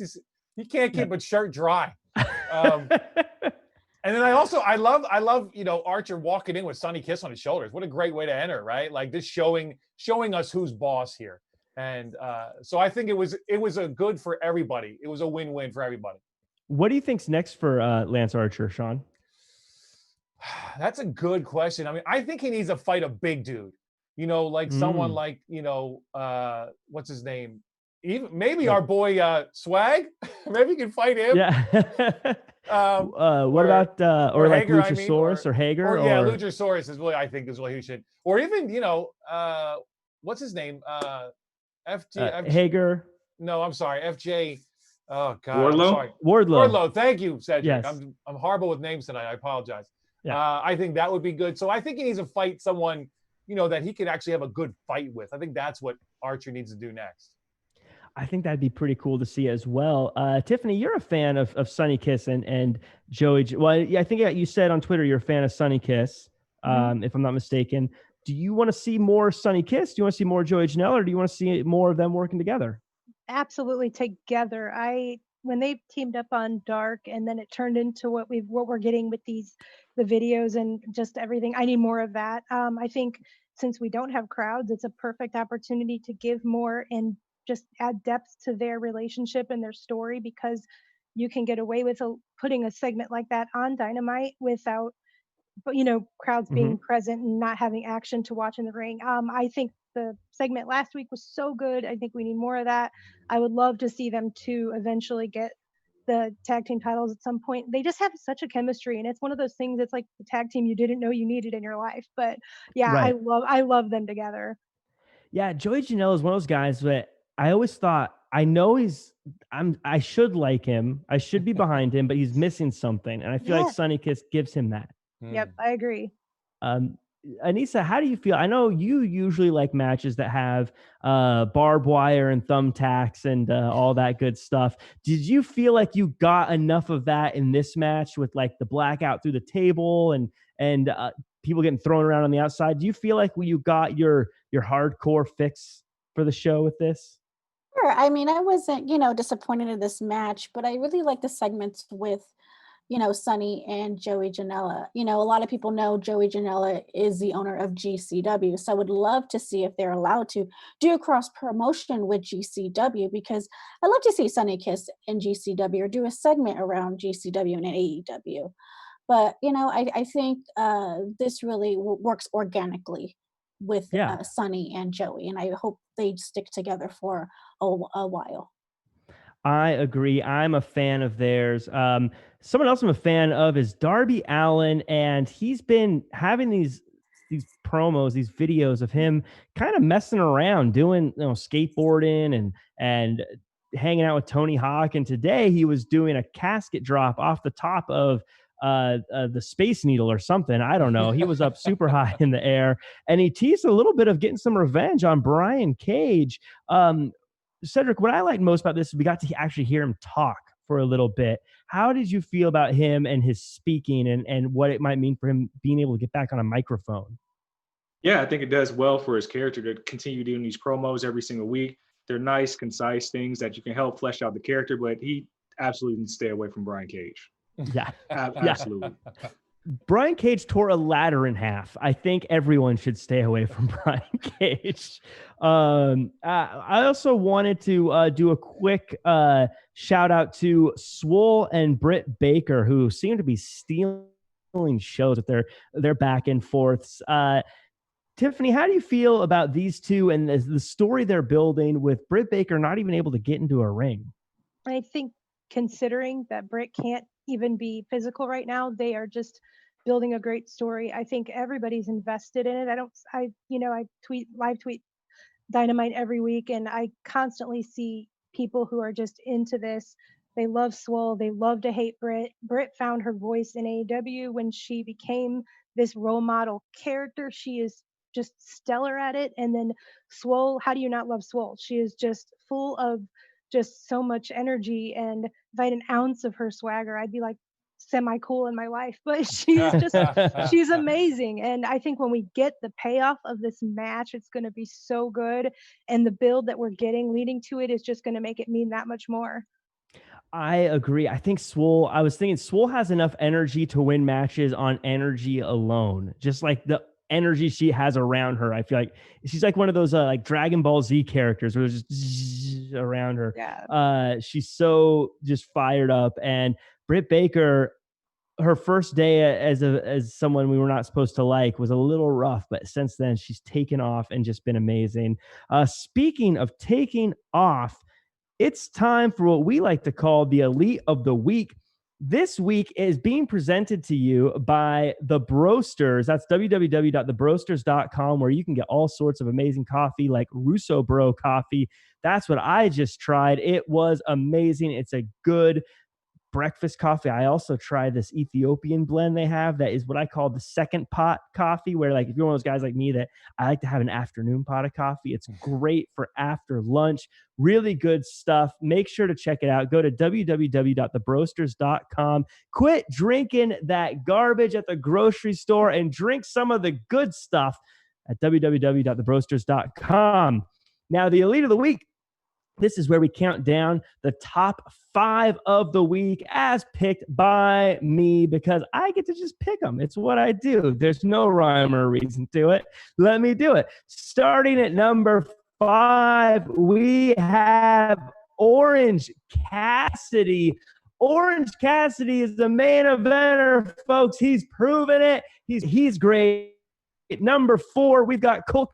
can't keep his shirt dry. And then I love Archer walking in with Sonny Kiss on his shoulders. What a great way to enter, right? Like, just showing us who's boss here. And so I think it was a good for everybody. It was a win-win for everybody. What do you think's next for Lance Archer, Sean? That's a good question. I think he needs to fight a big dude. Someone like what's his name? Even maybe our boy Swag. Maybe he can fight him. Yeah. What about or like Hager, Luchasaurus or Hager? Or Luchasaurus is what he should. Or even what's his name? Hager. No, I'm sorry. FJ. Oh God, Wardlow? I'm sorry. Wardlow. Thank you, Cedric. Yes. I'm horrible with names tonight. I apologize. Yeah. I think that would be good. So I think he needs to fight someone, that he could actually have a good fight with. I think that's what Archer needs to do next. I think that'd be pretty cool to see as well. Tiffany, you're a fan of Sonny Kiss and Joey. Well, yeah, I think you said on Twitter you're a fan of Sonny Kiss, if I'm not mistaken. Do you want to see more Sonny Kiss? Do you want to see more Joey Janela, or do you want to see more of them working together? Absolutely together. When they teamed up on Dark, and then it turned into what we're getting with the videos and just everything. I need more of that. I think since we don't have crowds, it's a perfect opportunity to give more and just add depth to their relationship and their story, because you can get away with putting a segment like that on Dynamite without, crowds being present and not having action to watch in the ring. I think the segment last week was so good. I think we need more of that. I would love to see them to eventually get the tag team titles at some point. They just have such a chemistry, and it's one of those things. It's like the tag team you didn't know you needed in your life. But yeah, Right. I love them together. Yeah, Joey Janela is one of those guys that I always thought, I should like him. I should be behind him, but he's missing something. And I feel like Sonny Kiss gives him that. Yep, I agree. Anissa, how do you feel? I know you usually like matches that have barbed wire and thumbtacks and all that good stuff. Did you feel like you got enough of that in this match with like the blackout through the table and people getting thrown around on the outside? Do you feel like you got your hardcore fix for the show with this? Sure. I mean, I wasn't, disappointed in this match, but I really like the segments with, Sonny and Joey Janela. A lot of people know Joey Janela is the owner of GCW. So I would love to see if they're allowed to do a cross promotion with GCW, because I love to see Sonny Kiss and GCW or do a segment around GCW and AEW. But, I think this really works organically with Sonny and Joey. And I hope they stick together for a while. I agree. I'm a fan of theirs. Someone else I'm a fan of is Darby Allin, and he's been having these promos, these videos of him kind of messing around, doing skateboarding and hanging out with Tony Hawk. And today he was doing a casket drop off the top of the Space Needle or something. I don't know. He was up super high in the air, and he teased a little bit of getting some revenge on Brian Cage. Cedric, what I liked most about this is we got to actually hear him talk for a little bit. How did you feel about him and his speaking and what it might mean for him being able to get back on a microphone? Yeah, I think it does well for his character to continue doing these promos every single week. They're nice, concise things that you can help flesh out the character, but he absolutely needs to stay away from Brian Cage. Yeah. Absolutely. Brian Cage tore a ladder in half. I think everyone should stay away from Brian Cage. I also wanted to do a quick shout out to Swole and Britt Baker, who seem to be stealing shows with their back and forths. Tiffany, how do you feel about these two and the story they're building with Britt Baker not even able to get into a ring? I think considering that Britt can't even be physical right now, they are just building a great story. I think everybody's invested in it. I live tweet Dynamite every week, and I constantly see people who are just into this. They love Swole. They love to hate Britt. Britt found her voice in AEW when she became this role model character. She is just stellar at it. And then Swole, how do you not love Swole? She is just full of just so much energy, and if I had an ounce of her swagger, I'd be like semi-cool in my life. But she's amazing. And I think when we get the payoff of this match, it's going to be so good, and the build that we're getting leading to it is just going to make it mean that much more. I agree. I think Swole has enough energy to win matches on energy alone, just like the energy she has around her. I feel like she's like one of those like Dragon Ball Z characters where there's just around her. Yeah. She's so just fired up. And Britt Baker, her first day as someone we were not supposed to like was a little rough, but since then she's taken off and just been amazing. Speaking of taking off, it's time for what we like to call the Elite of the Week. this week is being presented to you by The Broasters. That's www.thebroasters.com, where you can get all sorts of amazing coffee like Russo Bro coffee. That's what I just tried. It was amazing. It's a good breakfast coffee. I also tried this Ethiopian blend they have that is what I call the second pot coffee, where like if you're one of those guys like me that I like to have an afternoon pot of coffee, it's great for after lunch. Really good stuff. Make sure to check it out. Go to www.thebroasters.com. Quit drinking that garbage at the grocery store and drink some of the good stuff at www.thebroasters.com. Now, the Elite of the Week. This is where we count down the top 5 of the week as picked by me, because I get to just pick them. It's what I do. There's no rhyme or reason to it. Let me do it. Starting at number 5, we have Orange Cassidy. Orange Cassidy is the main eventer, folks. He's proven it. He's great. At number 4, we've got Colt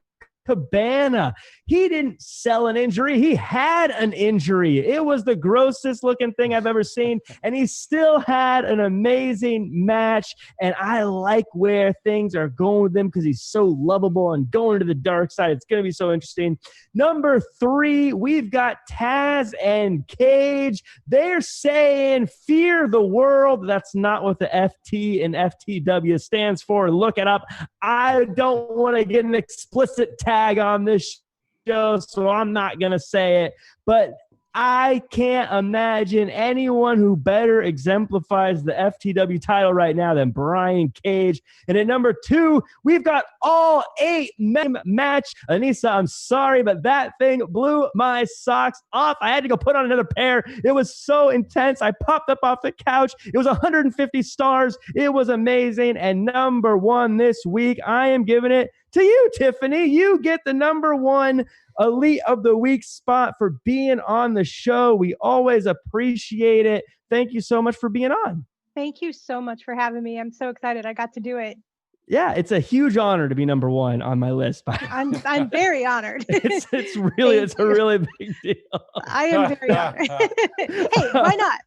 Cabana. He didn't sell an injury. He had an injury. It was the grossest looking thing I've ever seen. And he still had an amazing match. And I like where things are going with him because he's so lovable and going to the dark side. It's going to be so interesting. Number 3, we've got Taz and Cage. They're saying fear the world. That's not what the FT and FTW stands for. Look it up. I don't want to get an explicit tag on this show, so I'm not going to say it, but I can't imagine anyone who better exemplifies the FTW title right now than Brian Cage. And at number 2, we've got all 8 men match. Anissa, I'm sorry, but that thing blew my socks off. I had to go put on another pair. It was so intense. I popped up off the couch. It was 150 stars. It was amazing. And number 1 this week, I am giving it to you, Tiffany. You get the number 1 Elite of the Week spot for being on the show. We always appreciate it. Thank you so much for being on. Thank you so much for having me. I'm so excited I got to do it. Yeah, it's a huge honor to be number 1 on my list. I'm very honored. It's a really big deal. I am very honored. Hey, why not?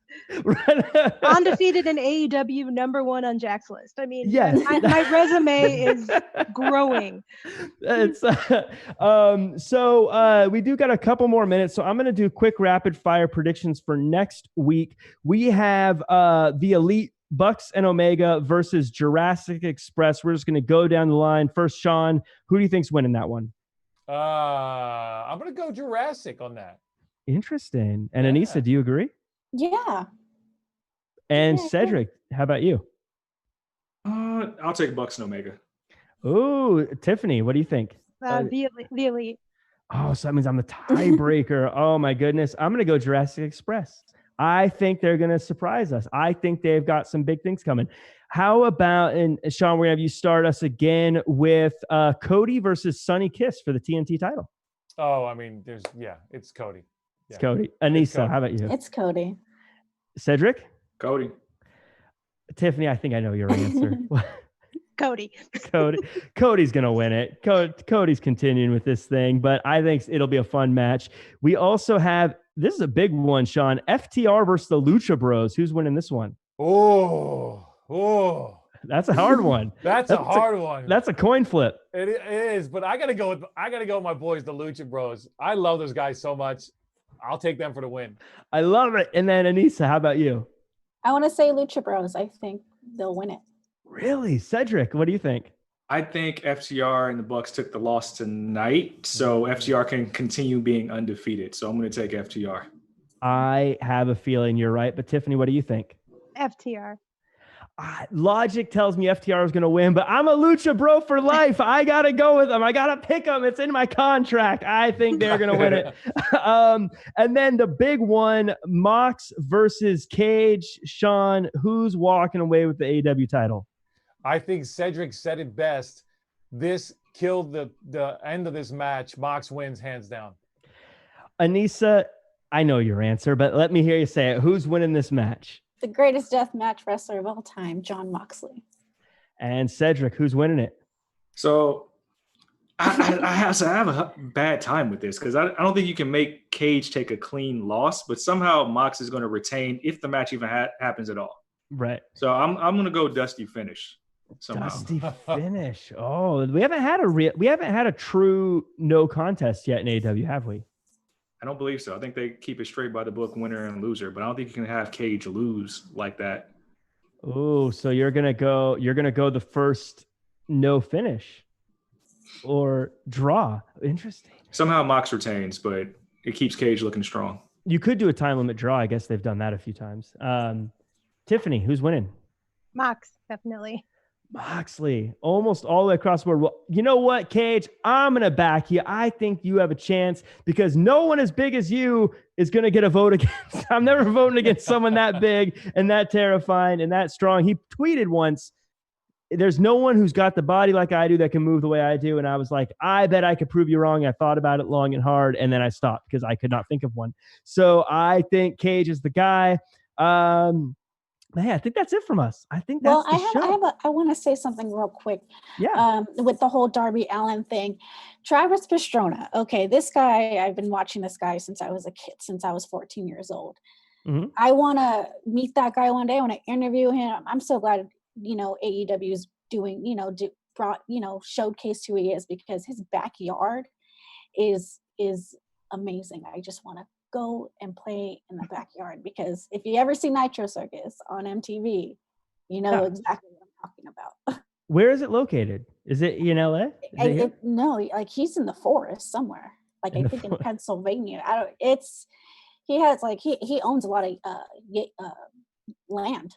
Undefeated in AEW, number 1 on Jack's list. I mean, yes. My resume is growing. It's so we do got a couple more minutes, so I'm going to do quick rapid fire predictions for next week. We have the Elite Bucks and Omega versus Jurassic Express. We're just going to go down the line. First, Sean, who do you think's winning that one? I'm going to go Jurassic on that. Interesting. And Anissa, do you agree? Yeah. And Cedric, how about you? I'll take Bucks and Omega. Ooh, Tiffany, what do you think? The Elite. Oh, so that means I'm the tiebreaker. Oh my goodness. I'm going to go Jurassic Express. I think they're going to surprise us. I think they've got some big things coming. How about, and Sean, we're going to have you start us again with Cody versus Sonny Kiss for the TNT title. Oh, I mean, it's Cody. Yeah. It's Cody. Anissa, how about you? It's Cody. Cedric? Cody. Tiffany, I think I know your answer. Cody. Cody's going to win it. Cody's continuing with this thing, but I think it'll be a fun match. We also have, this is a big one, Sean, FTR versus the Lucha Bros. Who's winning this one? Oh. That's a hard one. That's a hard one. That's a coin flip. It is, but I gotta go with my boys, the Lucha Bros. I love those guys so much. I'll take them for the win. I love it. And then Anissa, how about you? I want to say Lucha Bros. I think they'll win it. Really? Cedric, what do you think? I think FTR and the Bucks took the loss tonight, so FTR can continue being undefeated. So I'm going to take FTR. I have a feeling you're right, but Tiffany, what do you think? FTR. Logic tells me FTR is going to win, but I'm a Lucha Bro for life. I got to go with them. I got to pick them. It's in my contract. I think they're going to win it. And then the big one, Mox versus Cage. Sean, who's walking away with the AEW title? I think Cedric said it best. This killed the end of this match. Mox wins hands down. Anissa, I know your answer, but let me hear you say it. Who's winning this match? The greatest deathmatch wrestler of all time, Jon Moxley. And Cedric, who's winning it? So I have a bad time with this because I don't think you can make Cage take a clean loss, but somehow Mox is going to retain if the match even happens at all. Right. So I'm gonna go Dusty finish somehow. Dusty finish. Oh, we haven't had a true no contest yet in AEW, have we? I don't believe so. I think they keep it straight by the book, winner and loser, but I don't think you can have Cage lose like that. Oh, so you're gonna go the first no finish or draw. Interesting. Somehow Mox retains, but it keeps Cage looking strong. You could do a time limit draw. I guess they've done that a few times. Tiffany, who's winning? Mox, definitely. Moxley, almost all the way across the board. Well, you know what, Cage? I'm going to back you. I think you have a chance because no one as big as you is going to get a vote against. I'm never voting against someone that big and that terrifying and that strong. He tweeted once, there's no one who's got the body like I do that can move the way I do. And I was like, I bet I could prove you wrong. I thought about it long and hard, and then I stopped because I could not think of one. So I think Cage is the guy. Hey, I think that's it from us. I think that's the show. I want to say something real quick. Yeah. With the whole Darby Allin thing, Travis Pastrana. Okay, this guy, I've been watching this guy since I was a kid, since I was 14 years old. Mm-hmm. I want to meet that guy one day. I want to interview him. I'm so glad, AEW is doing, showcase who he is, because his backyard is amazing. I just want to go and play in the backyard, because if you ever see Nitro Circus on MTV, you know exactly what I'm talking about. Where is it located? Is it in LA? No, like he's in the forest somewhere. Like I think in Pennsylvania. He owns a lot of land.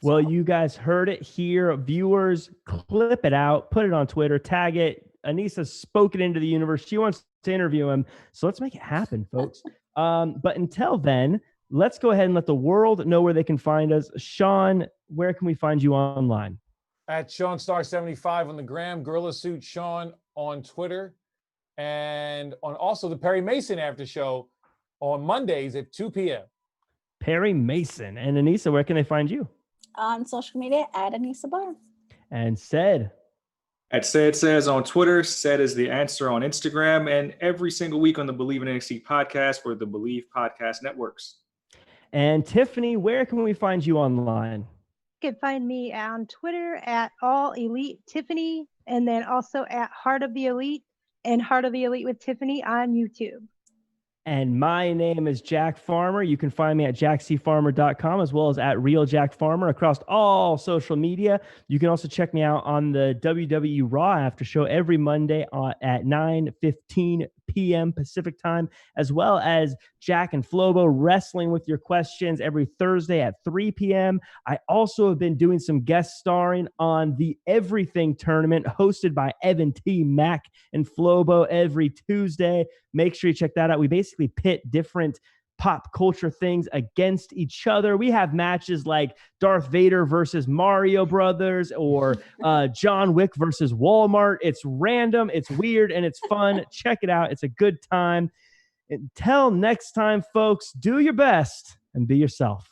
Well, you guys heard it here. Viewers, clip it out, put it on Twitter, tag it. Anissa's spoken into the universe. She wants to interview him. So let's make it happen, folks. But until then, let's go ahead and let the world know where they can find us. Sean, where can we find you online? At SeanStar75 on the gram, Gorilla Suit Sean on Twitter, and on also the Perry Mason After Show on Mondays at 2 p.m. Perry Mason. And Anissa, where can they find you? On social media at Anissa Barr. And Said. At Said Says on Twitter, Said is the answer on Instagram, and every single week on the Believe in NXT podcast for the Believe Podcast Networks. And Tiffany, where can we find you online? You can find me on Twitter at All Elite Tiffany, and then also at Heart of the Elite and Heart of the Elite with Tiffany on YouTube. And my name is Jack Farmer. You can find me at jackcfarmer.com as well as at Real Jack Farmer across all social media. You can also check me out on the WWE Raw After Show every Monday at 9:15 p.m. Pacific time, as well as Jack and Flobo wrestling with your questions every Thursday at 3 p.m. I also have been doing some guest starring on the Everything Tournament hosted by Evan T. Mack and Flobo every Tuesday. Make sure you check that out. We basically pit different pop culture things against each other. We have matches like Darth Vader versus Mario Brothers or John Wick versus Walmart. It's random, it's weird, and it's fun. Check it out. It's a good time. Until next time, folks, do your best and be yourself.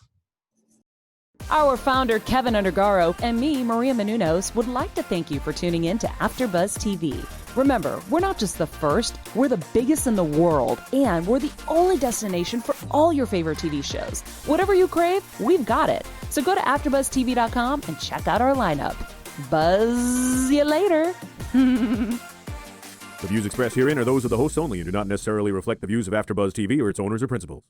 Our founder, Keven Undergaro, and me, Maria Menounos, would like to thank you for tuning in to AfterBuzz TV. Remember, we're not just the first, we're the biggest in the world, and we're the only destination for all your favorite TV shows. Whatever you crave, we've got it. So go to AfterBuzzTV.com and check out our lineup. Buzz you later. The views expressed herein are those of the hosts only and do not necessarily reflect the views of AfterBuzz TV or its owners or principals.